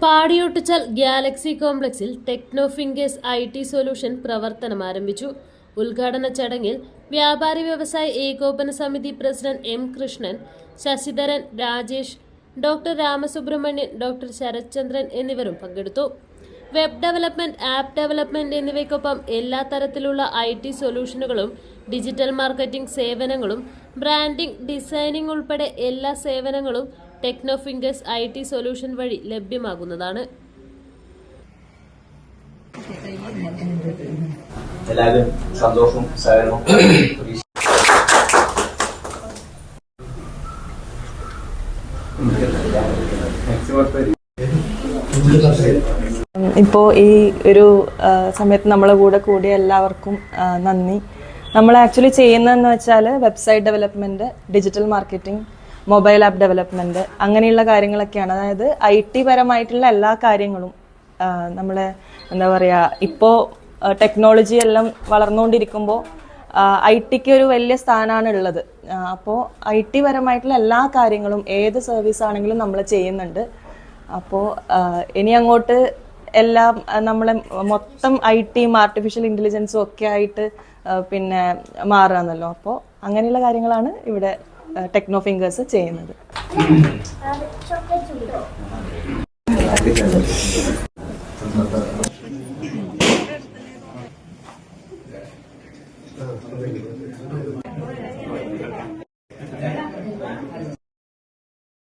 Padiyottuchal Galaxy കോംപ്ലക്സിൽ ടെക്നോഫിംഗേഴ്സ് IT solution പ്രവർത്തനം ആരംഭിച്ചു. ഉദ്ഘാടന ചടങ്ങിൽ വ്യാപാരി വ്യവസായ ഏകോപന സമിതി president M. Krishnan, Sasidharan, Rajesh, doctor Ramasubramanian, doctor Sarathchandran എന്നിവരും പങ്കെടുത്തു. വെബ് ഡെവലപ്മെന്റ്, ആപ്പ് ഡെവലപ്മെന്റ് എന്നിവയ്ക്കൊപ്പം എല്ലാ തരത്തിലുള്ള IT സൊല്യൂഷനുകളും, ഡിജിറ്റൽ മാർക്കറ്റിംഗ് സേവനങ്ങളും, ബ്രാൻഡിംഗ്, ഡിസൈനിംഗ് ഉൾപ്പെടെ എല്ലാ സേവനങ്ങളും ടെക്നോഫിംഗേഴ്സ് IT സൊല്യൂഷൻ വഴി ലഭ്യമാകുന്നതാണ്. എല്ലാവരും സന്തോഷവും സഹകരണവും ഇപ്പോൾ ഈ ഒരു സമയത്ത് നമ്മളെ കൂടെ കൂടിയ എല്ലാവർക്കും നന്ദി. നമ്മൾ ആക്ച്വലി ചെയ്യുന്നതെന്ന് വെച്ചാൽ website development, digital marketing, mobile app development അങ്ങനെയുള്ള കാര്യങ്ങളൊക്കെയാണ്. അതായത് IT പരമായിട്ടുള്ള എല്ലാ കാര്യങ്ങളും നമ്മളെ എന്താ പറയുക, ഇപ്പോൾ ടെക്നോളജി എല്ലാം വളർന്നുകൊണ്ടിരിക്കുമ്പോൾ IT-ക്ക് ഒരു വലിയ സ്ഥാനമാണ് ഉള്ളത്. അപ്പോൾ IT പരമായിട്ടുള്ള എല്ലാ കാര്യങ്ങളും ഏത് സർവീസ് ആണെങ്കിലും നമ്മൾ ചെയ്യുന്നുണ്ട്. അപ്പോൾ ഇനി അങ്ങോട്ട് എല്ലാം നമ്മളെ മൊത്തം IT-യും ആർട്ടിഫിഷ്യൽ ഇൻ്റലിജൻസും ഒക്കെ ആയിട്ട് പിന്നെ മാറുകയാണല്ലോ. അപ്പോൾ അങ്ങനെയുള്ള കാര്യങ്ങളാണ് ഇവിടെ ടെക്നോഫിംഗേഴ്സ് ചെയ്യുന്നത്.